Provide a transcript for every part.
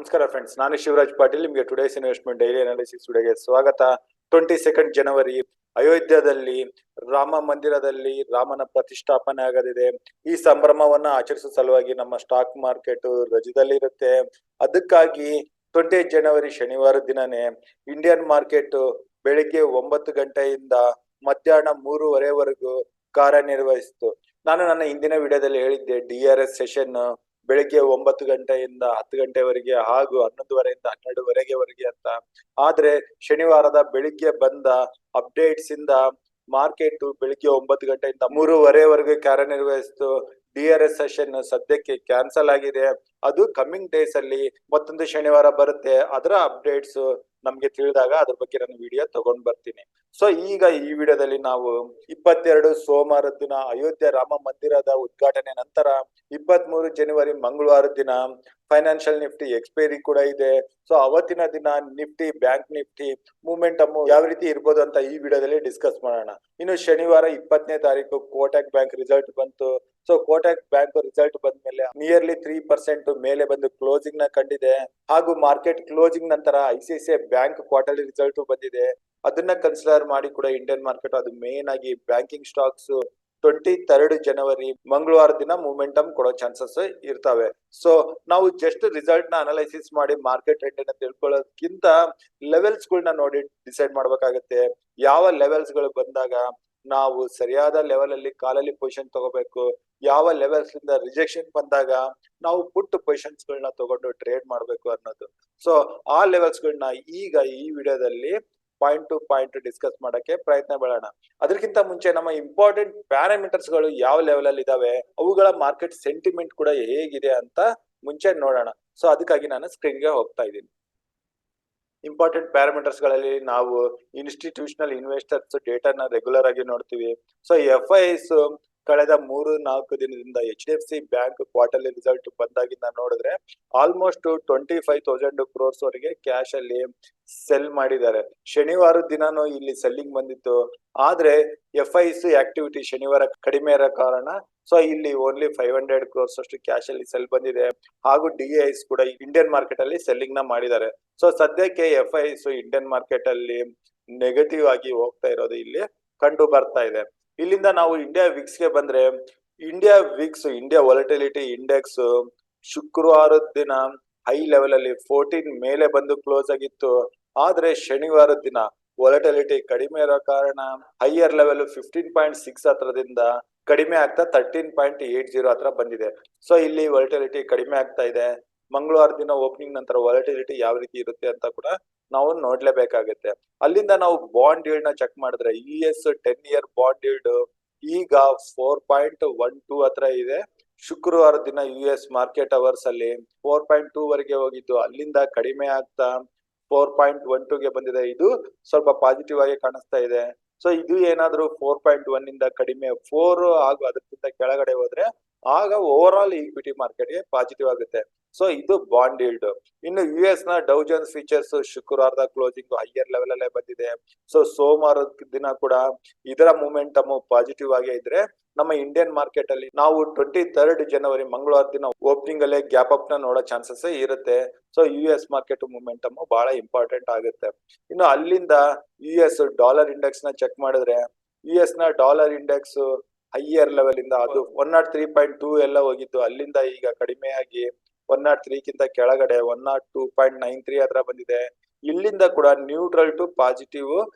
ನಮಸ್ಕಾರ ಫ್ರೆಂಡ್ಸ್, ನಾನು ಶಿವರಾಜ್ ಪಾಟೀಲ್. ನಿಮಗೆ ಟುಡೇಸ್ ಇನ್ವೆಸ್ಟ್ಮೆಂಟ್ ಡೈಲಿ ಅನಾಲಿಸಿಸ್ ವಿಡಿಯೋಗೆ ಸ್ವಾಗತ. 22 ಜನವರಿ ಅಯೋಧ್ಯದಲ್ಲಿ ರಾಮ ಮಂದಿರದಲ್ಲಿ ರಾಮನ ಪ್ರತಿಷ್ಠಾಪನೆ ಆಗಲಿದೆ. ಈ ಸಂಭ್ರಮವನ್ನ ಆಚರಿಸುವ ಸಲುವಾಗಿ ನಮ್ಮ ಸ್ಟಾಕ್ ಮಾರ್ಕೆಟ್ ರಜದಲ್ಲಿರುತ್ತೆ. ಅದಕ್ಕಾಗಿ 20 ಜನವರಿ ಶನಿವಾರ ದಿನನೇ ಇಂಡಿಯನ್ ಮಾರ್ಕೆಟ್ ಬೆಳಿಗ್ಗೆ 9 ಗಂಟೆಯಿಂದ ಮಧ್ಯಾಹ್ನ 3:30ವರೆಗೂ ಕಾರ್ಯನಿರ್ವಹಿಸಿತು. ನಾನು ನನ್ನ ಹಿಂದಿನ ವಿಡಿಯೋದಲ್ಲಿ ಹೇಳಿದ್ದೆ, DRS ಸೆಷನ್ ಬೆಳಿಗ್ಗೆ 9 ಗಂಟೆಯಿಂದ 10 ಗಂಟೆವರೆಗೆ ಹಾಗೂ 11:30 ಇಂದ 12:00ವರೆಗೆ ಅಂತ. ಆದ್ರೆ ಶನಿವಾರದ ಬೆಳಿಗ್ಗೆ ಬಂದ ಅಪ್ಡೇಟ್ಸ್ ಇಂದ ಮಾರ್ಕೆಟ್ ಬೆಳಿಗ್ಗೆ 9 ಗಂಟೆಯಿಂದ 3:30ವರೆಗೆ ಕಾರ್ಯನಿರ್ವಹಿಸಿತು. DRS ಸೆಷನ್ ಸದ್ಯಕ್ಕೆ ಕ್ಯಾನ್ಸಲ್ ಆಗಿದೆ. ಅದು ಕಮಿಂಗ್ ಡೇಸ್ ಅಲ್ಲಿ ಮತ್ತೊಂದು ಶನಿವಾರ ಬರುತ್ತೆ. ಅದರ ಅಪ್ಡೇಟ್ಸ್ ನಮ್ಗೆ ತಿಳಿದಾಗ ಅದ್ರ ಬಗ್ಗೆ ನಾನು ವಿಡಿಯೋ ತಗೊಂಡ್ ಬರ್ತೀನಿ. ಸೊ ಈಗ ಈ ವಿಡಿಯೋದಲ್ಲಿ ನಾವು 22 ಸೋಮವಾರ ದಿನ ಅಯೋಧ್ಯೆ ರಾಮ ಮಂದಿರದ ಉದ್ಘಾಟನೆ ನಂತರ 23 ಜನವರಿ ಮಂಗಳವಾರ ದಿನ ಫೈನಾನ್ಷಿಯಲ್ ನಿಫ್ಟಿ ಎಕ್ಸ್ಪೈರಿ ಕೂಡ ಇದೆ. ಸೊ ಅವತ್ತಿನ ದಿನ ನಿಫ್ಟಿ, ಬ್ಯಾಂಕ್ ನಿಫ್ಟಿ ಮೂಮೆಂಟಮ್ ಯಾವ ರೀತಿ ಇರ್ಬೋದು ಅಂತ ಈ ವಿಡಿಯೋದಲ್ಲಿ ಡಿಸ್ಕಸ್ ಮಾಡೋಣ. ಇನ್ನು ಶನಿವಾರ 20ನೇ ತಾರೀಕು ಕೋಟಕ್ ಬ್ಯಾಂಕ್ ರಿಸಲ್ಟ್ ಬಂತು. ಸೊ ಕೋಟಕ್ ಬ್ಯಾಂಕ್ ರಿಸಲ್ಟ್ ಬಂದ್ಮೇಲೆ ನಿಯರ್ಲಿ 3% ಮೇಲೆ ಬಂದು ಕ್ಲೋಸಿಂಗ್ ನ ಕಂಡಿದೆ. ಹಾಗೂ ಮಾರ್ಕೆಟ್ ಕ್ಲೋಸಿಂಗ್ ನಂತರ ICICI ಬ್ಯಾಂಕ್ ಕ್ವಾರ್ಟರ್ಲಿ ರಿಸಲ್ಟ್ ಬಂದಿದೆ. ಅದನ್ನ ಕನ್ಸಿಡರ್ ಮಾಡಿ ಕೂಡ ಇಂಡಿಯನ್ ಮಾರ್ಕೆಟ್, ಅದು ಮೇನ್ ಆಗಿ ಬ್ಯಾಂಕಿಂಗ್ ಸ್ಟಾಕ್ಸ್ 23 ಜನವರಿ ಮಂಗಳವಾರ ದಿನ ಮೂಮೆಂಟಮ್ ಕೊಡೋ ಚಾನ್ಸಸ್ ಇರ್ತವೆ. ಸೊ ನಾವು ಜಸ್ಟ್ ರಿಸಲ್ಟ್ ನ ಅನಲೈಸಿಸ್ ಮಾಡಿ ಮಾರ್ಕೆಟ್ ಟ್ರೆಂಡ್ ಅನ್ನ ತಿಳ್ಕೊಳ್ಳೋದಕ್ಕಿಂತ ಲೆವೆಲ್ಸ್ ಗಳನ್ನ ನೋಡಿ ಡಿಸೈಡ್ ಮಾಡ್ಬೇಕಾಗತ್ತೆ. ಯಾವ ಲೆವೆಲ್ಸ್ ಗಳು ಬಂದಾಗ ನಾವು ಸರಿಯಾದ ಲೆವೆಲ್ ಅಲ್ಲಿ ಕಾಲಲ್ಲಿ ಪೊಸಿಷನ್ ತಗೋಬೇಕು, ಯಾವ ಲೆವೆಲ್ಸ್ ಇಂದ ರಿಜೆಕ್ಷನ್ ಬಂದಾಗ ನಾವು ಪುಟ್ ಪೊಸಿಷನ್ಸ್ ಗಳನ್ನ ತಗೊಂಡು ಟ್ರೇಡ್ ಮಾಡ್ಬೇಕು ಅನ್ನೋದು. ಸೊ ಆ ಲೆವೆಲ್ಸ್ ಗಳನ್ನ ಈಗ ಈ ವಿಡಿಯೋದಲ್ಲಿ ಪಾಯಿಂಟ್ ಟು ಪಾಯಿಂಟ್ ಡಿಸ್ಕಸ್ ಮಾಡಕ್ಕೆ ಪ್ರಯತ್ನ ಬೀಳೋಣ. ಅದಕ್ಕಿಂತ ಮುಂಚೆ ನಮ್ಮ ಇಂಪಾರ್ಟೆಂಟ್ ಪ್ಯಾರಾಮೀಟರ್ಸ್ ಗಳು ಯಾವ ಲೆವೆಲ್ ಅಲ್ಲಿ ಇದಾವೆ, ಅವುಗಳ ಮಾರ್ಕೆಟ್ ಸೆಂಟಿಮೆಂಟ್ ಕೂಡ ಹೇಗಿದೆ ಅಂತ ಮುಂಚೆ ನೋಡೋಣ. ಸೊ ಅದಕ್ಕಾಗಿ ನಾನು ಸ್ಕ್ರೀನ್ ಗೆ ಹೋಗ್ತಾ ಇದ್ದೀನಿ. ಇಂಪಾರ್ಟೆಂಟ್ ಪ್ಯಾರಾಮೀಟರ್ಸ್ ಗಳಲ್ಲಿ ನಾವು ಇನ್ಸ್ಟಿಟ್ಯೂಷನಲ್ ಇನ್ವೆಸ್ಟರ್ಸ್ ಡೇಟಾನ ರೆಗ್ಯುಲರ್ ಆಗಿ ನೋಡ್ತೀವಿ. ಸೊ FIs ಕಳೆದ 3-4 ದಿನದಿಂದ HDFC ಬ್ಯಾಂಕ್ ಕ್ವಾರ್ಟರ್ಲಿ ರಿಸಲ್ಟ್ ಬಂದಾಗಿಂದ ನೋಡಿದ್ರೆ ಆಲ್ಮೋಸ್ಟ್ 25,000 crores ವರೆಗೆ ಕ್ಯಾಶ್ ಅಲ್ಲಿ ಸೆಲ್ ಮಾಡಿದ್ದಾರೆ. ಶನಿವಾರ ದಿನಾನು ಇಲ್ಲಿ ಸೆಲ್ಲಿಂಗ್ ಬಂದಿತ್ತು. ಆದ್ರೆ FIs ಆಕ್ಟಿವಿಟಿ ಶನಿವಾರ ಕಡಿಮೆ ಇರೋ ಕಾರಣ ಸೊ ಇಲ್ಲಿ ಓನ್ಲಿ 500 crores ಅಷ್ಟು ಕ್ಯಾಶ್ ಅಲ್ಲಿ ಸೆಲ್ ಬಂದಿದೆ. ಹಾಗೂ DIs ಕೂಡ ಇಂಡಿಯನ್ ಮಾರ್ಕೆಟ್ ಅಲ್ಲಿ ಸೆಲ್ಲಿಂಗ್ ನ ಮಾಡಿದ್ದಾರೆ. ಸೊ ಸದ್ಯಕ್ಕೆ FIs ಇಂಡಿಯನ್ ಮಾರ್ಕೆಟ್ ಅಲ್ಲಿ ನೆಗೆಟಿವ್ ಆಗಿ ಹೋಗ್ತಾ ಇರೋದು ಇಲ್ಲಿ ಕಂಡು ಬರ್ತಾ ಇದೆ. ಇಲ್ಲಿಂದ ನಾವು ಇಂಡಿಯಾ ವಿಕ್ಸ್ ಗೆ ಬಂದ್ರೆ, ಇಂಡಿಯಾ ವಾಲಟಿಲಿಟಿ ಇಂಡೆಕ್ಸ್ ಶುಕ್ರವಾರದ ದಿನ ಹೈ ಲೆವೆಲ್ ಅಲ್ಲಿ 14 ಮೇಲೆ ಬಂದು ಕ್ಲೋಸ್ ಆಗಿತ್ತು. ಆದ್ರೆ ಶನಿವಾರ ದಿನ ವಾಲಟಿಲಿಟಿ ಕಡಿಮೆ ಇರೋ ಕಾರಣ ಹೈಯರ್ ಲೆವೆಲ್ 15.6 ಹತ್ರದಿಂದ ಕಡಿಮೆ ಆಗ್ತಾ 13.80 ಹತ್ರ ಬಂದಿದೆ. ಸೊ ಇಲ್ಲಿ ವಾಲಟಿಲಿಟಿ ಕಡಿಮೆ ಆಗ್ತಾ ಇದೆ. ಮಂಗಳವಾರ ದಿನ ಓಪನಿಂಗ್ ನಂತರ ವಾಲಟಿಲಿಟಿ ಯಾವ ರೀತಿ ಇರುತ್ತೆ ಅಂತ ಕೂಡ ನಾವು ನೋಡ್ಲೇಬೇಕಾಗುತ್ತೆ. ಅಲ್ಲಿಂದ ನಾವು ಬಾಂಡ್ ಯೀಲ್ಡ್ ನ ಚೆಕ್ ಮಾಡಿದ್ರೆ US 10-year ಬಾಂಡ್ ಯೀಲ್ಡ್ ಈಗ 4.12 ಹತ್ರ ಇದೆ. ಶುಕ್ರವಾರ ದಿನ US ಮಾರ್ಕೆಟ್ ಅವರ್ಸ್ ಅಲ್ಲಿ 4.2 ವರೆಗೆ ಹೋಗಿದ್ದು, ಅಲ್ಲಿಂದ ಕಡಿಮೆ ಆಗ್ತಾ 4.12ಗೆ ಬಂದಿದೆ. ಇದು ಸ್ವಲ್ಪ ಪಾಸಿಟಿವ್ ಆಗಿ ಕಾಣಿಸ್ತಾ ಇದೆ. ಸೊ ಇದು ಏನಾದ್ರೂ 4.1 ಇಂದ ಕಡಿಮೆ 4 ಹಾಗೂ ಅದಕ್ಕಿಂತ ಕೆಳಗಡೆ ಹೋದ್ರೆ ಆಗ ಓವರ್ ಆಲ್ ಈಕ್ವಿಟಿ ಮಾರ್ಕೆಟ್ ಗೆ ಪಾಸಿಟಿವ್ ಆಗುತ್ತೆ. ಸೊ ಇದು ಬಾಂಡ್ ಯೀಲ್ಡ್. ಇನ್ನು US ನ ಡೌ ಜೋನ್ಸ್ ಫೀಚರ್ಸ್ ಶುಕ್ರವಾರದ ಕ್ಲೋಸಿಂಗ್ ಹೈಯರ್ ಲೆವೆಲ್ ಅಲ್ಲೇ ಬಂದಿದೆ. ಸೊ ಸೋಮವಾರ ದಿನ ಕೂಡ ಇದರ ಮೂಮೆಂಟಮ್ ಪಾಸಿಟಿವ್ ಆಗೇ ಇದ್ರೆ ನಮ್ಮ ಇಂಡಿಯನ್ ಮಾರ್ಕೆಟ್ ಅಲ್ಲಿ ನಾವು 23 ಜನವರಿ ಮಂಗಳವಾರ ದಿನ ಓಪನಿಂಗ್ ಅಲ್ಲೇ ಗ್ಯಾಪ್ ಅಪ್ ನ ನೋಡೋ ಚಾನ್ಸಸ್ ಇರುತ್ತೆ. ಸೊ US ಮಾರ್ಕೆಟ್ ಮೂಮೆಂಟಮ್ ಬಹಳ ಇಂಪಾರ್ಟೆಂಟ್ ಆಗುತ್ತೆ. ಇನ್ನು ಅಲ್ಲಿಂದ US ಡಾಲರ್ ಇಂಡೆಕ್ಸ್ ನ ಚೆಕ್ ಮಾಡಿದ್ರೆ US ನ ಡಾಲರ್ ಇಂಡೆಕ್ಸ್ ಹೈಯರ್ ಲೆವೆಲ್ ಇಂದ ಅದು 103.2 ಎಲ್ಲ ಹೋಗಿದ್ದು, ಅಲ್ಲಿಂದ ಈಗ ಕಡಿಮೆ ಆಗಿ 103ಗಿಂತ ಕೆಳಗಡೆ 102.93 ಹತ್ರ ಬಂದಿದೆ. ಇಲ್ಲಿಂದ ಕೂಡ ನ್ಯೂಟ್ರಲ್ ಟು ಪಾಸಿಟಿವ್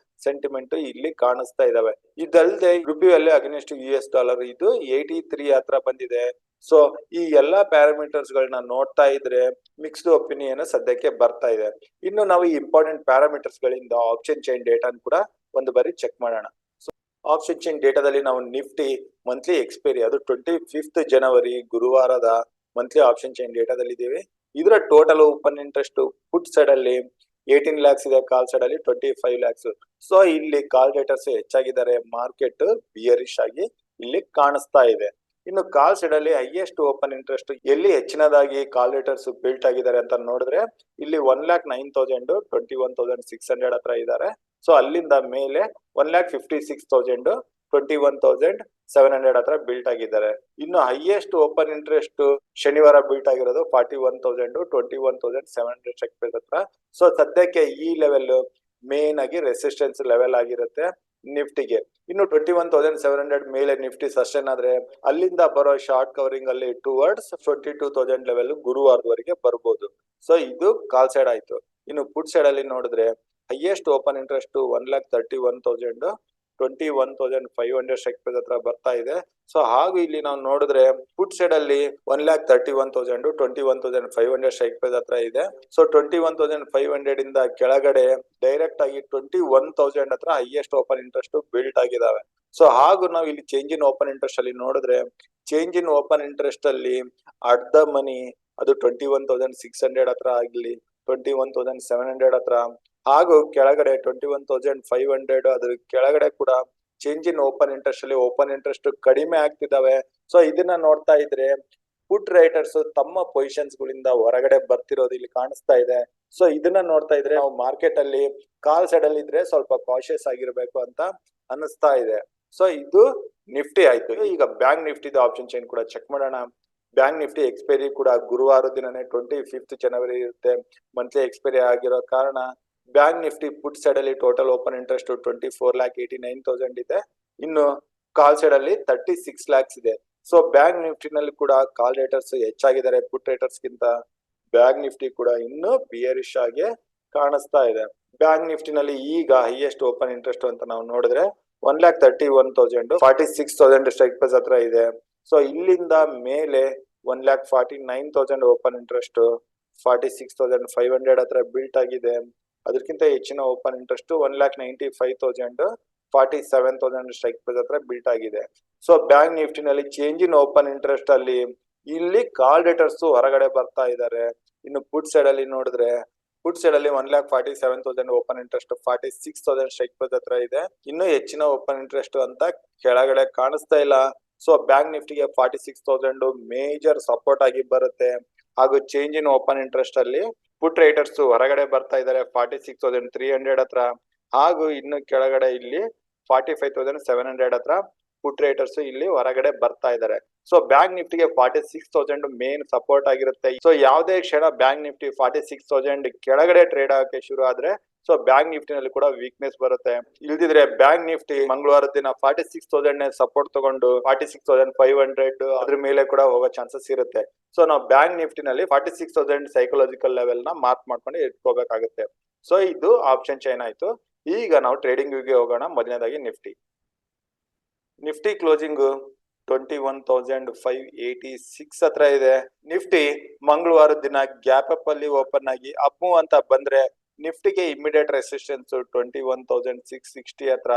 ಸೆಂಟಿಮೆಂಟ್ ಇಲ್ಲಿ ಕಾಣಿಸ್ತಾ ಇದಾವೆ. ಇದಲ್ಲದೆ rupee value against US dollar ಇದು 83 ಹತ್ರ ಬಂದಿದೆ. ಸೊ ಈ ಎಲ್ಲಾ ಪ್ಯಾರಾಮೀಟರ್ಸ್ ಗಳನ್ನ ನೋಡ್ತಾ ಇದ್ರೆ ಮಿಕ್ಸ್ಡ್ ಒಪಿನಿಯನ್ ಸದ್ಯಕ್ಕೆ ಬರ್ತಾ ಇದೆ. ಇನ್ನು ನಾವು ಈ ಇಂಪಾರ್ಟೆಂಟ್ ಪ್ಯಾರಾಮೀಟರ್ಸ್ ಗಳಿಂದ ಆಪ್ಷನ್ ಚೈನ್ ಡೇಟಾನ್ ಕೂಡ ಒಂದು ಬಾರಿ ಚೆಕ್ ಮಾಡೋಣ. ಆಪ್ಷನ್ ಚೈನ್ ಡೇಟಾದಲ್ಲಿ ನಾವು ನಿಫ್ಟಿ ಮಂತ್ಲಿ ಎಕ್ಸ್ಪೈರಿ, ಅದು 25 ಜನವರಿ ಗುರುವಾರದ ಮಂತ್ಲಿ ಆಪ್ಷನ್ ಚೈನ್ ಡೇಟಾದಲ್ಲಿ ಇದ್ದೀವಿ. ಇದರ ಟೋಟಲ್ ಓಪನ್ ಇಂಟ್ರೆಸ್ಟ್ ಪುಟ್ ಸೈಡ್ ಅಲ್ಲಿ 18 lakhs ಇದೆ, ಕಾಲ್ ಸೈಡ್ ಅಲ್ಲಿ 25 lakhs. ಸೊ ಇಲ್ಲಿ ಕಾಲ್ ಡೇಟರ್ಸ್ ಹೆಚ್ಚಾಗಿದ್ದಾರೆ. ಮಾರ್ಕೆಟ್ ಬಿಯರಿಶ್ ಆಗಿ ಇಲ್ಲಿ ಕಾಣಿಸ್ತಾ ಇದೆ. ಇನ್ನು ಕಾಲ್ ಸೈಡ್ ಅಲ್ಲಿ ಹೈಯೆಸ್ಟ್ ಓಪನ್ ಇಂಟ್ರೆಸ್ಟ್ ಎಲ್ಲಿ ಹೆಚ್ಚಿನದಾಗಿ ಕಾಲ್ ಡೇಟರ್ಸ್ ಬಿಲ್ಟ್ ಆಗಿದ್ದಾರೆ ಅಂತ ನೋಡಿದ್ರೆ ಇಲ್ಲಿ 1,09,000 21,600 ಹತ್ರ ಇದ್ದಾರೆ. ಸೊ ಅಲ್ಲಿಂದ ಮೇಲೆ 1,56,000 21,700 ಹತ್ರ ಬಿಲ್ಟ್ ಆಗಿದ್ದಾರೆ. ಇನ್ನು ಹೈಯೆಸ್ಟ್ ಓಪನ್ ಇಂಟ್ರೆಸ್ಟ್ ಶನಿವಾರ ಬಿಲ್ಟ್ ಆಗಿರೋದು 41,000 21,700 ಸ್ಟ್ರೈಕ್ ಪ್ರೈಸ್ ಹತ್ರ. ಸೊ ಸದ್ಯಕ್ಕೆ ಈ ಲೆವೆಲ್ ಮೇನ್ ಆಗಿ ರೆಸಿಸ್ಟೆನ್ಸ್ ಲೆವೆಲ್ ಆಗಿರುತ್ತೆ ನಿಫ್ಟಿಗೆ. ಇನ್ನು 21,700 ಮೇಲೆ ನಿಫ್ಟಿ ಸಸ್ಟೈನ್ ಆದ್ರೆ ಅಲ್ಲಿಂದ ಬರೋ ಶಾರ್ಟ್ ಕವರಿಂಗ್ ಅಲ್ಲಿ ಟುವರ್ಡ್ಸ್ 22,000 ಲೆವೆಲ್ ಗುರುವಾರದವರೆಗೆ ಬರ್ಬೋದು. ಸೊ ಇದು ಕಾಲ್ ಸೈಡ್ ಆಯ್ತು. ಇನ್ನು ಪುಟ್ ಸೈಡ್ ಅಲ್ಲಿ ನೋಡಿದ್ರೆ highest open interest 1,31,000 21,500 strike price ಹತ್ರ ಬರ್ತಾ ಇದೆ. ಸೊ ಹಾಗೂ ಇಲ್ಲಿ ನಾವು ನೋಡಿದ್ರೆ ಪುಟ್ ಸೈಡ್ ಅಲ್ಲಿ 1,31,000 21,500 ಸ್ಟ್ರೈಕ್ ಪ್ರೈಸ್ ಹತ್ರ ಇದೆ. ಸೊ 21,500 ಇಂದ ಕೆಳಗಡೆ ಡೈರೆಕ್ಟ್ ಆಗಿ 21,000 ಹತ್ರ ಹೈಯೆಸ್ಟ್ ಓಪನ್ ಇಂಟ್ರೆಸ್ಟ್ ಬಿಲ್ಟ್ ಆಗಿದಾವೆ. ಸೊ ಹಾಗೂ ನಾವು ಇಲ್ಲಿ ಚೇಂಜ್ ಇನ್ ಓಪನ್ ಇಂಟ್ರೆಸ್ಟ್ ಅಲ್ಲಿ ನೋಡಿದ್ರೆ ಚೇಂಜ್ ಇನ್ ಓಪನ್ ಇಂಟ್ರೆಸ್ಟ್ ಅಲ್ಲಿ ಅರ್ಧ ಮನಿ ಅದು 21,600 ಹತ್ರ ಆಗ್ಲಿ 21,700 ಹತ್ರ ಹಾಗೂ ಕೆಳಗಡೆ 21,500 ಅದ್ರ ಕೆಳಗಡೆ ಕೂಡ ಚೇಂಜ್ ಇನ್ ಓಪನ್ ಇಂಟ್ರೆಸ್ಟ್ ಅಲ್ಲಿ ಓಪನ್ ಇಂಟ್ರೆಸ್ಟ್ ಕಡಿಮೆ ಆಗ್ತಿದಾವೆ. ಸೊ ಇದನ್ನ ನೋಡ್ತಾ ಇದ್ರೆ ಪುಟ್ ರೈಟರ್ಸ್ ತಮ್ಮ ಪೊಸಿಷನ್ಸ್ ಗಳಿಂದ ಹೊರಗಡೆ ಬರ್ತಿರೋದು ಇಲ್ಲಿ ಕಾಣಿಸ್ತಾ ಇದೆ. ಸೊ ಇದನ್ನ ನೋಡ್ತಾ ಇದ್ರೆ ನಾವು ಮಾರ್ಕೆಟ್ ಅಲ್ಲಿ ಕಾಲ್ ಸೈಡ್ ಅಲ್ಲಿ ಇದ್ರೆ ಸ್ವಲ್ಪ ಕಾಶಿಯಸ್ ಆಗಿರ್ಬೇಕು ಅಂತ ಅನಿಸ್ತಾ ಇದೆ. ಸೊ ಇದು ನಿಫ್ಟಿ ಆಯ್ತು. ಈಗ ಬ್ಯಾಂಕ್ ನಿಫ್ಟಿದ ಆಪ್ಷನ್ ಚೈನ್ ಕೂಡ ಚೆಕ್ ಮಾಡೋಣ. ಬ್ಯಾಂಕ್ ನಿಫ್ಟಿ ಎಕ್ಸ್ಪೈರಿ ಕೂಡ ಗುರುವಾರ ದಿನನೇ 25th ಜನವರಿ ಇರುತ್ತೆ. ಮಂತ್ಲಿ ಎಕ್ಸ್ಪೈರಿ ಆಗಿರೋ ಕಾರಣ ಬ್ಯಾಂಕ್ ನಿಫ್ಟಿ ಪುಟ್ ಸೈಡ್ ಅಲ್ಲಿ ಟೋಟಲ್ ಓಪನ್ ಇಂಟ್ರೆಸ್ಟ್ 24,89,000 ಇದೆ. ಇನ್ನು ಕಾಲ್ ಸೈಡ್ ಅಲ್ಲಿ 36 lakhs ಇದೆ. ಸೊ ಬ್ಯಾಂಕ್ ನಿಫ್ಟಿನಲ್ಲಿ ಕೂಡ ಕಾಲ್ ರೇಟರ್ಸ್ ಹೆಚ್ಚಾಗಿದ್ದಾರೆ ಪುಟ್ ರೇಟರ್ಸ್ ಗಿಂತ. ಬ್ಯಾಂಕ್ ನಿಫ್ಟಿ ಕೂಡ ಇನ್ನು ಬಿಯರಿಶ್ ಆಗಿ ಕಾಣಿಸ್ತಾ ಇದೆ. ಬ್ಯಾಂಕ್ ನಿಫ್ಟಿನಲ್ಲಿ ಈಗ ಹೈಯೆಸ್ಟ್ ಓಪನ್ ಇಂಟ್ರೆಸ್ಟ್ ಅಂತ ನಾವು ನೋಡಿದ್ರೆ 1,31,000 46,000 ಸ್ಟ್ರೈಕ್ ಪ್ರೈಸ್ ಹತ್ರ ಇದೆ. ಸೊ ಇಲ್ಲಿಂದ ಮೇಲೆ 1,49,000 ಓಪನ್ ಇಂಟ್ರೆಸ್ಟ್ 46,500 ಹತ್ರ ಬಿಲ್ಟ್ ಆಗಿದೆ. ಅದಕ್ಕಿಂತ ಹೆಚ್ಚಿನ ಓಪನ್ ಇಂಟ್ರೆಸ್ಟ್ 1,95,000 47,000 ಸ್ಟ್ರೈಕ್ ಪ್ರೈಸ್ ಹತ್ರ ಬಿಲ್ಟ್ ಆಗಿದೆ. ಸೊ ಬ್ಯಾಂಕ್ ನಿಫ್ಟಿನಲ್ಲಿ ಚೇಂಜ್ ಇನ್ ಓಪನ್ ಇಂಟ್ರೆಸ್ಟ್ ಅಲ್ಲಿ ಇಲ್ಲಿ ಕಾಲ್ ರೇಟರ್ಸ್ ಹೊರಗಡೆ ಬರ್ತಾ ಇದ್ದಾರೆ. ಇನ್ನು ಪುಟ್ ಸೈಡ್ ಅಲ್ಲಿ ನೋಡಿದ್ರೆ ಪುಟ್ ಸೈಡ್ ಅಲ್ಲಿ 1,47,000 ಓಪನ್ ಇಂಟ್ರೆಸ್ಟ್ 46,000 ಸ್ಟ್ರೈಕ್ ಪ್ರೈಸ್ ಹತ್ರ ಇದೆ. ಇನ್ನು ಹೆಚ್ಚಿನ ಓಪನ್ ಇಂಟ್ರೆಸ್ಟ್ ಅಂತ ಕೆಳಗಡೆ ಕಾಣಿಸ್ತಾ ಇಲ್ಲ. ಸೊ ಬ್ಯಾಂಕ್ ನಿಫ್ಟಿಗೆ 46,000 ಮೇಜರ್ ಸಪೋರ್ಟ್ ಆಗಿ ಬರುತ್ತೆ. ಹಾಗೂ ಚೇಂಜ್ ಇನ್ ಓಪನ್ ಇಂಟ್ರೆಸ್ಟ್ ಅಲ್ಲಿ ಪುಟ್ ರೈಟರ್ಸ್ ಹೊರಗಡೆ ಬರ್ತಾ ಇದ್ದಾರೆ 46,300 ಹತ್ರ. ಹಾಗೂ ಇನ್ನು ಕೆಳಗಡೆ ಇಲ್ಲಿ 45,700 ಹತ್ರ ಪುಟ್ ರೈಟರ್ಸ್ ಇಲ್ಲಿ ಹೊರಗಡೆ ಬರ್ತಾ ಇದ್ದಾರೆ. ಸೊ ಬ್ಯಾಂಕ್ ನಿಫ್ಟಿಗೆ 46,000 ಮೇನ್ ಸಪೋರ್ಟ್ ಆಗಿರುತ್ತೆ. ಸೊ ಯಾವುದೇ ಕ್ಷಣ ಬ್ಯಾಂಕ್ ನಿಫ್ಟಿ 46,000 ಕೆಳಗಡೆ ಟ್ರೇಡ್ ಆಗಕ್ಕೆ ಶುರು ಆದ್ರೆ ಸೊ ಬ್ಯಾಂಕ್ ನಿಫ್ಟಿನಲ್ಲಿ ಕೂಡ ವೀಕ್ನೆಸ್ ಬರುತ್ತೆ. ಇಲ್ದಿದ್ರೆ ಬ್ಯಾಂಕ್ ನಿಫ್ಟಿ ಮಂಗಳವಾರ ದಿನ 46,000 ಸಪೋರ್ಟ್ ತಗೊಂಡು 46,500 ಅದ್ರ ಮೇಲೆ ಕೂಡ ಹೋಗೋ ಚಾನ್ಸಸ್ ಇರುತ್ತೆ. ಸೊ ನಾವು ಬ್ಯಾಂಕ್ ನಿಫ್ಟಿನಲ್ಲಿ 46,000 ಸೈಕಲಾಜಿಕಲ್ ಲೆವೆಲ್ ನ ಮಾರ್ಕ್ ಮಾಡ್ಕೊಂಡು ಇಟ್ಕೋಬೇಕಾಗುತ್ತೆ. ಸೊ ಇದು ಆಪ್ಷನ್ ಚೈನ್ ಆಯ್ತು. ಈಗ ನಾವು ಟ್ರೇಡಿಂಗ್ ಗೆ ಹೋಗೋಣ. ಮೊದಲನೇದಾಗಿ ನಿಫ್ಟಿ ಕ್ಲೋಸಿಂಗ್ 21,586 ಹತ್ರ ಇದೆ. ನಿಫ್ಟಿ ಮಂಗಳವಾರ ದಿನ ಗ್ಯಾಪ್ ಅಪ್ ಅಲ್ಲಿ ಓಪನ್ ಆಗಿ ಅಪ್ ಮೂವ್ ಅಂತ ಬಂದ್ರೆ ನಿಫ್ಟಿಗೆ ಇಮಿಡಿಯೇಟ್ ರೆಸಿಸ್ಟೆನ್ಸ್ 21,660 ಹತ್ರ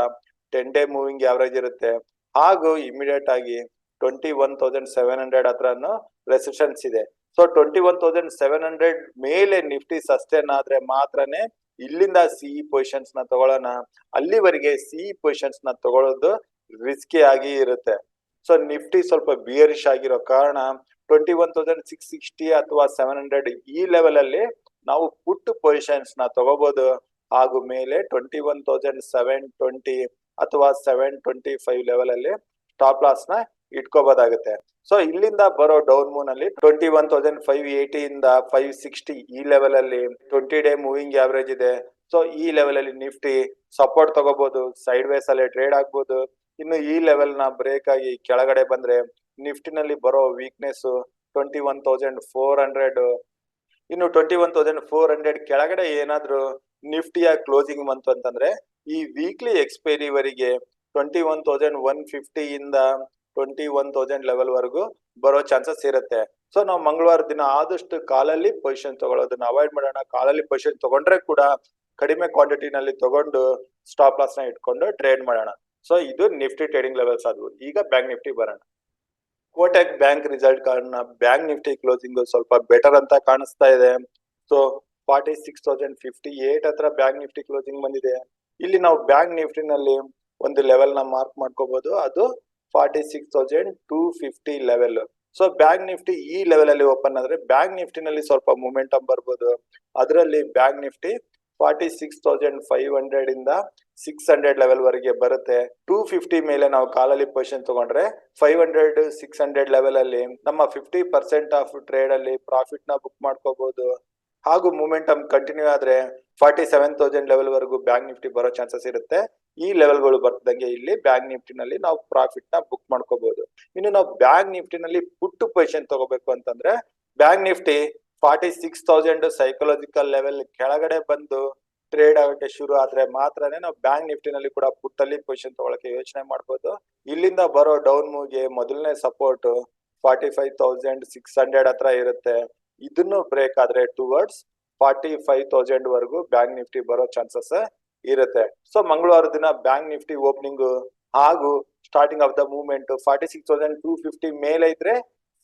10 ಡೇ ಮೂವಿಂಗ್ ಆವರೇಜ್ ಇರುತ್ತೆ. ಹಾಗೂ ಇಮಿಡಿಯೇಟ್ ಆಗಿ 21,700 ಹತ್ರನು ರೆಸಿಸ್ಟೆನ್ಸ್ ಇದೆ. ಸೊ 21,700 ಮೇಲೆ ನಿಫ್ಟಿ ಸಸ್ಟೈನ್ ಆದ್ರೆ ಮಾತ್ರನೇ ಇಲ್ಲಿಂದ ಸಿಇ ಪೊಸಿಷನ್ಸ್ ನ ತಗೊಳ್ಳೋಣ. ಅಲ್ಲಿವರೆಗೆ ಸಿಇ ಪೊಸಿಷನ್ಸ್ ನ ತಗೊಳ್ಳೋದು ರಿಸ್ಕಿ ಆಗಿ ಇರುತ್ತೆ. ಸೊ ನಿಫ್ಟಿ ಸ್ವಲ್ಪ ಬಿಯರಿಶ್ ಆಗಿರೋ ಕಾರಣ 21,660 ಅಥವಾ 700 ಈ ಲೆವೆಲ್ ಅಲ್ಲಿ ನಾವು ಪುಟ್ ಪೊಸಿಷನ್ಸ್ ನ ತಗೋಬಹುದು. ಹಾಗೂ ಮೇಲೆ 21,720 ಅಥವಾ 725 ಲೆವೆಲ್ ಅಲ್ಲಿ ಸ್ಟಾಪ್ ಲಾಸ್ ನ ಇಟ್ಕೋಬಹುದಾಗುತ್ತೆ. ಸೊ ಇಲ್ಲಿಂದ ಬರೋ ಡೌನ್ ಮೂವ್ ನಲ್ಲಿ 21,580 ಇಂದ 560 ಈ ಲೆವೆಲ್ ಅಲ್ಲಿ 20 ಡೇ ಮೂವಿಂಗ್ ಆವರೇಜ್ ಇದೆ. ಸೊ ಈ ಲೆವೆಲ್ ಅಲ್ಲಿ ನಿಫ್ಟಿ ಸಪೋರ್ಟ್ ತಗೋಬಹುದು, ಸೈಡ್ ವೇಸ್ ಅಲ್ಲಿ ಟ್ರೇಡ್ ಆಗ್ಬಹುದು. ಇನ್ನು ಈ ಲೆವೆಲ್ ನ ಬ್ರೇಕ್ ಆಗಿ ಕೆಳಗಡೆ ಬಂದ್ರೆ ನಿಫ್ಟಿನಲ್ಲಿ ಬರೋ ವೀಕ್ನೆಸ್ 21,400. ಇನ್ನು 21,400 ಕೆಳಗಡೆ ಏನಾದ್ರು ನಿಫ್ಟಿಯ ಕ್ಲೋಸಿಂಗ್ ಬಂತು ಅಂತಂದ್ರೆ ಈ ವೀಕ್ಲಿ ಎಕ್ಸ್ಪೈರಿ ವರೆಗೆ 21,150 ಇಂದ 21,000 ಲೆವೆಲ್ ವರೆಗೂ ಬರೋ ಚಾನ್ಸಸ್ ಇರುತ್ತೆ. ಸೊ ನಾವು ಮಂಗಳವಾರ ದಿನ ಆದಷ್ಟು ಕಾಲಲ್ಲಿ ಪೊಸಿಷನ್ ತಗೊಳ್ಳೋದನ್ನ ಅವಾಯ್ಡ್ ಮಾಡೋಣ. ಕಾಲಲ್ಲಿ ಪೊಸಿಷನ್ ತಗೊಂಡ್ರೆ ಕೂಡ ಕಡಿಮೆ ಕ್ವಾಂಟಿಟಿನಲ್ಲಿ ತಗೊಂಡು ಸ್ಟಾಪ್ ಲಾಸ್ ನ ಇಟ್ಕೊಂಡು ಟ್ರೇಡ್ ಮಾಡೋಣ. ಸೊ ಇದು ನಿಫ್ಟಿ ಟ್ರೇಡಿಂಗ್ ಲೆವೆಲ್ಸ್ ಆದ್ವು. ಈಗ ಬ್ಯಾಂಕ್ ನಿಫ್ಟಿ ಬರೋಣ. ಕೋಟಕ್ ಬ್ಯಾಂಕ್ ರಿಸಲ್ಟ್ ಕಾರಣ ಬ್ಯಾಂಕ್ ನಿಫ್ಟಿ ಕ್ಲೋಸಿಂಗ್ ಸ್ವಲ್ಪ ಬೆಟರ್ ಅಂತ ಕಾಣಿಸ್ತಾ ಇದೆ. ಸೊ 46,058 ಹತ್ರ ಬ್ಯಾಂಕ್ ನಿಫ್ಟಿ ಕ್ಲೋಸಿಂಗ್ ಬಂದಿದೆ. ಇಲ್ಲಿ ನಾವು ಬ್ಯಾಂಕ್ ನಿಫ್ಟಿನಲ್ಲಿ ಒಂದು ಲೆವೆಲ್ ನ ಮಾರ್ಕ್ ಮಾಡ್ಕೋಬಹುದು, ಅದು 46,250 ಲೆವೆಲ್. ಸೊ ಬ್ಯಾಂಕ್ ನಿಫ್ಟಿ ಈ ಲೆವೆಲ್ ಅಲ್ಲಿ ಓಪನ್ ಆದ್ರೆ ಬ್ಯಾಂಕ್ ನಿಫ್ಟಿನಲ್ಲಿ ಸ್ವಲ್ಪ ಮೂಮೆಂಟಮ್ ಬರ್ಬೋದು. ಅದರಲ್ಲಿ ಬ್ಯಾಂಕ್ ನಿಫ್ಟಿ 46,500 ಇಂದ 600 ಲೆವೆಲ್ ವರೆಗೆ ಬರುತ್ತೆ. 250 ಮೇಲೆ ನಾವು ಕಾಲಲ್ಲಿ ಪೊಸಿಷನ್ ತಗೊಂಡ್ರೆ 500 600 ಲೆವೆಲ್ ಅಲ್ಲಿ ನಮ್ಮ 50% ಆಫ್ ಟ್ರೇಡ್ ಅಲ್ಲಿ ಪ್ರಾಫಿಟ್ ನ ಬುಕ್ ಮಾಡ್ಕೋಬಹುದು. ಹಾಗೂ ಮೂಮೆಂಟಮ್ ಕಂಟಿನ್ಯೂ ಆದ್ರೆ 47,000 ಲೆವೆಲ್ ವರೆಗೂ ಬ್ಯಾಂಕ್ ನಿಫ್ಟಿ ಬರೋ ಚಾನ್ಸಸ್ ಇರುತ್ತೆ. ಈ ಲೆವೆಲ್ಗಳು ಬರ್ತಿದಂಗೆ ಇಲ್ಲಿ ಬ್ಯಾಂಕ್ ನಿಫ್ಟಿನಲ್ಲಿ ನಾವು ಪ್ರಾಫಿಟ್ ನ ಬುಕ್ ಮಾಡ್ಕೋಬಹುದು. ಇನ್ನು ನಾವು ಬ್ಯಾಂಕ್ ನಿಫ್ಟಿನಲ್ಲಿ ಪುಟ್ ಪೊಸಿಷನ್ ತಗೋಬೇಕು ಅಂತಂದ್ರೆ ಬ್ಯಾಂಕ್ ನಿಫ್ಟಿ 46,000 ಸೈಕಲಾಜಿಕಲ್ ಲೆವೆಲ್ ಕೆಳಗಡೆ ಬಂದು ಟ್ರೇಡ್ ಆಗೋಕೆ ಶುರು ಆದ್ರೆ ಮಾತ್ರನೇ ನಾವು ಬ್ಯಾಂಕ್ ನಿಫ್ಟಿನಲ್ಲಿ ಕೂಡ ಪುಟ್ ಅಲ್ಲಿ ಪೊಸಿಷನ್ ತಗೊಳಕ್ಕೆ ಯೋಚನೆ ಮಾಡ್ಬೋದು. ಇಲ್ಲಿಂದ ಬರೋ ಡೌನ್ ಮೂವ್ಗೆ ಮೊದಲನೇ ಸಪೋರ್ಟ್ 45,600 ಹತ್ರ ಇರುತ್ತೆ. ಇದನ್ನು ಬ್ರೇಕ್ ಆದ್ರೆ ಟುವರ್ಡ್ಸ್ 45,000 ವರೆಗೂ ಬ್ಯಾಂಕ್ ನಿಫ್ಟಿ ಬರೋ ಚಾನ್ಸಸ್ ಇರುತ್ತೆ. ಸೊ ಮಂಗಳವಾರ ದಿನ ಬ್ಯಾಂಕ್ ನಿಫ್ಟಿ ಓಪನಿಂಗ್ ಹಾಗೂ ಸ್ಟಾರ್ಟಿಂಗ್ ಆಫ್ ದ ಮೂವ್ಮೆಂಟ್ 46,250 ಮೇಲೆ ಇದ್ರೆ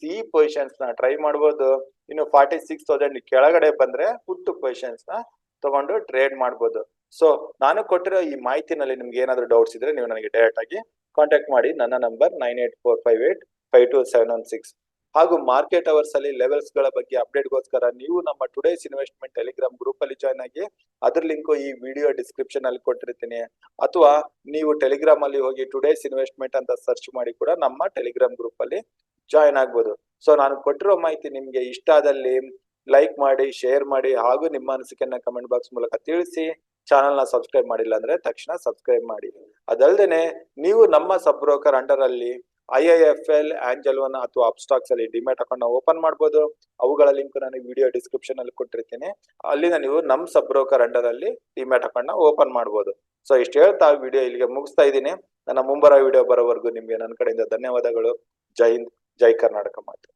ಸಿ ಪೊಸಿಷನ್ಸ್ ನ ಟ್ರೈ ಮಾಡಬಹುದು. ಇನ್ನು 46,000 ಕೆಳಗಡೆ ಬಂದ್ರೆ ಪುಟ್ ಪೊಸಿಷನ್ಸ್ ನ ತಗೊಂಡು ಟ್ರೇಡ್ ಮಾಡಬಹುದು. ಸೊ ನಾನು ಕೊಟ್ಟಿರೋ ಈ ಮಾಹಿತಿನಲ್ಲಿ ನಿಮ್ಗೆ ಏನಾದ್ರು ಡೌಟ್ಸ್ ಇದ್ರೆ ನೀವು ನನಗೆ ಡೈರೆಕ್ಟ್ ಆಗಿ ಕಾಂಟ್ಯಾಕ್ಟ್ ಮಾಡಿ. ನನ್ನ ನಂಬರ್ 9845852716. ಹಾಗೂ ಮಾರ್ಕೆಟ್ ಅವರ್ಸ್ ಅಲ್ಲಿ ಲೆವೆಲ್ಸ್ ಗಳ ಬಗ್ಗೆ ಅಪ್ಡೇಟ್ ಗೋಸ್ಕರ ನೀವು ನಮ್ಮ ಟುಡೇಸ್ ಇನ್ವೆಸ್ಟ್ಮೆಂಟ್ ಟೆಲಿಗ್ರಾಮ್ ಗ್ರೂಪ್ ಅಲ್ಲಿ ಜಾಯ್ನ್ ಆಗಿ. ಅದ್ರ ಲಿಂಕ್ ಈ ವಿಡಿಯೋ ಡಿಸ್ಕ್ರಿಪ್ಷನ್ ಅಲ್ಲಿ ಕೊಟ್ಟಿರ್ತೀನಿ. ಅಥವಾ ನೀವು ಟೆಲಿಗ್ರಾಮ್ ಅಲ್ಲಿ ಹೋಗಿ ಟುಡೇಸ್ ಇನ್ವೆಸ್ಟ್ಮೆಂಟ್ ಅಂತ ಸರ್ಚ್ ಮಾಡಿ ಕೂಡ ನಮ್ಮ ಟೆಲಿಗ್ರಾಮ್ ಗ್ರೂಪ್ ಅಲ್ಲಿ ಜಾಯ್ನ್ ಆಗ್ಬೋದು. ಸೊ ನಾನು ಕೊಟ್ಟಿರೋ ಮಾಹಿತಿ ನಿಮ್ಗೆ ಇಷ್ಟ ಆದಲ್ಲಿ ಲೈಕ್ ಮಾಡಿ, ಶೇರ್ ಮಾಡಿ, ಹಾಗೂ ನಿಮ್ಮ ಅನಿಸಿಕೆಯನ್ನ ಕಮೆಂಟ್ ಬಾಕ್ಸ್ ಮೂಲಕ ತಿಳಿಸಿ. ಚಾನಲ್ ನ ಸಬ್ಸ್ಕ್ರೈಬ್ ಮಾಡಿಲ್ಲ ಅಂದ್ರೆ ತಕ್ಷಣ ಸಬ್ಸ್ಕ್ರೈಬ್ ಮಾಡಿ. ಅದಲ್ದೇನೆ ನೀವು ನಮ್ಮ ಸಬ್ ಬ್ರೋಕರ್ ಅಂಡರ್ ಅಲ್ಲಿ IIFL, Angel One ಅಥವಾ ಅಪ್ಸ್ಟಾಕ್ಸ್ ಅಲ್ಲಿ ಡಿಮ್ಯಾಟ್ ಅಕೌಂಟ್ ನ ಓಪನ್ ಮಾಡಬಹುದು. ಅವುಗಳ ಲಿಂಕ್ ನಾನು ವಿಡಿಯೋ ಡಿಸ್ಕ್ರಿಪ್ಷನ್ ಅಲ್ಲಿ ಕೊಟ್ಟಿರ್ತೀನಿ. ಅಲ್ಲಿಂದ ನೀವು ನಮ್ಮ ಸಬ್ ಬ್ರೋಕರ್ ಅಂಡರ್ ಅಲ್ಲಿ ಡಿಮ್ಯಾಟ್ ಅಕೌಂಟ್ ನ ಓಪನ್ ಮಾಡಬಹುದು. ಸೊ ಇಷ್ಟು ಹೇಳ್ತಾ ವಿಡಿಯೋ ಇಲ್ಲಿಗೆ ಮುಗಿಸ್ತಾ ಇದ್ದೀನಿ. ನನ್ನ ಮುಂಬರುವ ವಿಡಿಯೋ ಬರೋವರೆಗೂ ನಿಮ್ಗೆ ನನ್ನ ಕಡೆಯಿಂದ ಧನ್ಯವಾದಗಳು. ಜೈ ಹಿಂದ್, ಜೈ ಕರ್ನಾಟಕ ಮಾತು.